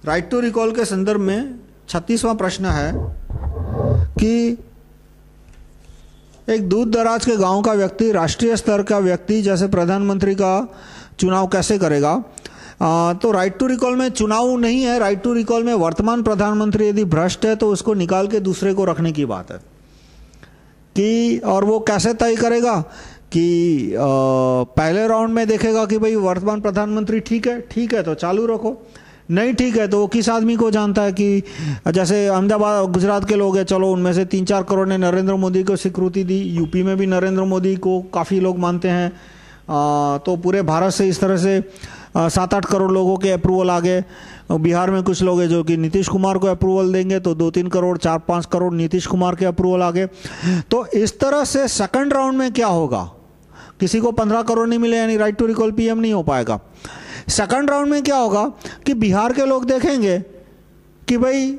Right to recall के संदर्भ में 36वां प्रश्न है कि एक दूर दराज के गांव का व्यक्ति राष्ट्रीय स्तर का व्यक्ति जैसे प्रधानमंत्री का चुनाव कैसे करेगा। तो राइट टू रिकॉल में चुनाव नहीं है, राइट टू रिकॉल में वर्तमान प्रधानमंत्री यदि भ्रष्ट है तो उसको निकाल के दूसरे को रखने की बात है कि, और वो कैसे तय करेगा कि पहले राउंड में देखेगा कि भाई वर्तमान प्रधानमंत्री ठीक है तो चालू रखो, नहीं ठीक है तो वो किस आदमी को जानता है कि जैसे अहमदाबाद गुजरात के लोग हैं, चलो उनमें से 3-4 करोड़ ने नरेंद्र मोदी को स्वीकृति दी, यूपी में भी नरेंद्र मोदी को काफ़ी लोग मानते हैं, तो पूरे भारत से इस तरह से 7-8 करोड़ लोगों के अप्रूवल आ गए। बिहार में कुछ लोग हैं जो कि नीतीश कुमार को अप्रूवल देंगे तो 2-3 करोड़ 4-5 करोड़ नीतीश कुमार के अप्रूवल आ गए। तो इस तरह से सेकंड राउंड में क्या होगा, किसी को 15 करोड़ नहीं मिले यानी राइट टू रिकॉल पीएम नहीं हो पाएगा। सेकंड राउंड में क्या होगा कि बिहार के लोग देखेंगे कि भाई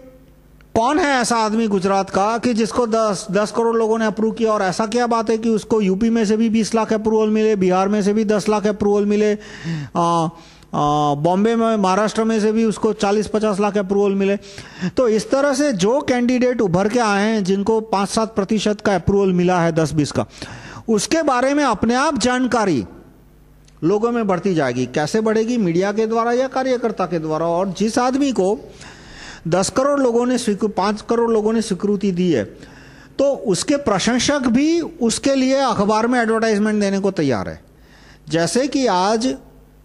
कौन है ऐसा आदमी गुजरात का कि जिसको 10 करोड़ लोगों ने अप्रूव किया, और ऐसा क्या बात है कि उसको यूपी में से भी 20 लाख अप्रूवल मिले, बिहार में से भी 10 लाख अप्रूवल मिले, बॉम्बे में महाराष्ट्र में से भी उसको 40-50 लाख अप्रूवल मिले। तो इस तरह से जो कैंडिडेट उभर के आए हैं जिनको 5-7% का अप्रूवल मिला है 10-20 का, उसके बारे में अपने आप जानकारी लोगों में बढ़ती जाएगी। कैसे बढ़ेगी? मीडिया के द्वारा या कार्यकर्ता के द्वारा। और जिस आदमी को 10 करोड़ लोगों ने 5 करोड़ लोगों ने स्वीकृति दी है तो उसके प्रशंसक भी उसके लिए अखबार में एडवर्टाइजमेंट देने को तैयार है। जैसे कि आज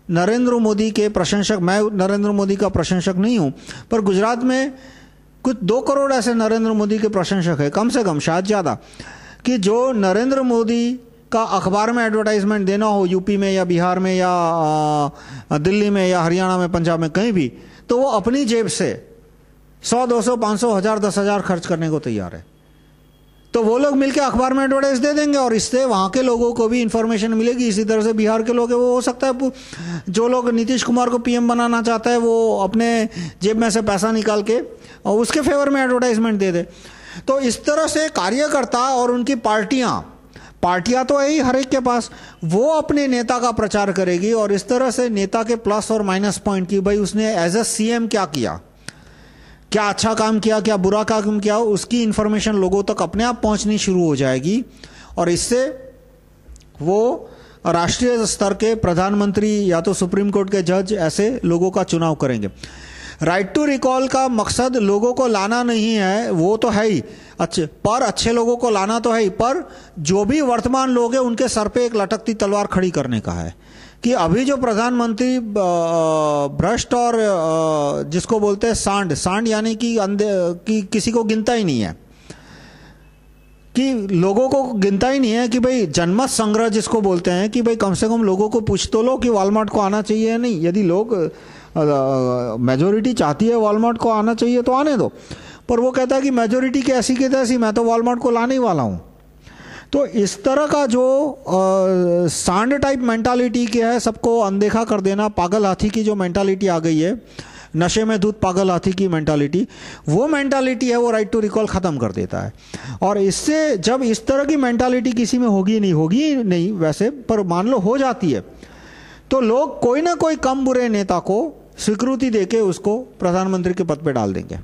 नरेंद्र मोदी के प्रशंसक, मैं नरेंद्र मोदी का प्रशंसक नहीं हूं, पर गुजरात में कुछ 2 करोड़ ऐसे नरेंद्र मोदी के प्रशंसक है, कम से कम, शायद ज़्यादा, कि जो नरेंद्र मोदी का अखबार में एडवर्टाइजमेंट देना हो यूपी में या बिहार में या दिल्ली में या हरियाणा में, पंजाब में, कहीं भी, तो वो अपनी जेब से 100, 200, 500, 1000, 10,000 खर्च करने को तैयार है। तो वो लोग मिलकर अखबार में एडवर्टाइज दे देंगे और इससे वहां के लोगों को भी इंफॉर्मेशन मिलेगी। इसी तरह से बिहार के लोग हैं, वो हो सकता है जो लोग नीतीश कुमार को पीएम बनाना चाहता है वो अपने जेब में से पैसा निकाल के और उसके फेवर में एडवर्टाइजमेंट दे दे। तो इस तरह से कार्यकर्ता और उनकी पार्टियां तो है ही हर एक के पास, वो अपने नेता का प्रचार करेगी और इस तरह से नेता के प्लस और माइनस पॉइंट की, भाई उसने एज ए सीएम क्या किया, क्या अच्छा काम किया, क्या बुरा काम किया, उसकी इंफॉर्मेशन लोगों तक अपने आप पहुंचनी शुरू हो जाएगी और इससे वो राष्ट्रीय स्तर के प्रधानमंत्री या तो सुप्रीम कोर्ट के जज ऐसे लोगों का चुनाव करेंगे। राइट टू रिकॉल का मकसद लोगों को लाना नहीं है, वो तो है ही अच्छे लोगों को लाना तो है ही, पर जो भी वर्तमान लोग हैं उनके सर पे एक लटकती तलवार खड़ी करने का है कि अभी जो प्रधानमंत्री भ्रष्ट और जिसको बोलते हैं सांड यानी कि किसी को गिनता ही नहीं है, कि लोगों को गिनता ही नहीं है कि भाई जनमत संग्रह जिसको बोलते हैं कि भाई कम से कम लोगों को पूछ तो लो कि वॉलमार्ट को आना चाहिए या नहीं। यदि लोग मेजोरिटी चाहती है वॉलमार्ट को आना चाहिए तो आने दो, पर वो कहता है कि मेजोरिटी की ऐसी की तैसी, मैं तो वॉलमार्ट को लाने ही वाला हूं। तो इस तरह का जो सांड टाइप मेंटालिटी की है, सबको अनदेखा कर देना, पागल हाथी की जो मेंटालिटी आ गई है, नशे में दूध पागल हाथी की मेंटालिटी, वो मेंटालिटी है वो राइट टू रिकॉल खत्म कर देता है। और इससे जब इस तरह की मेंटालिटी किसी में होगी नहीं वैसे, पर मान लो हो जाती है, तो लोग कोई ना कोई कम बुरे नेता को स्वीकृति देके उसको प्रधानमंत्री के पद पे डाल देंगे।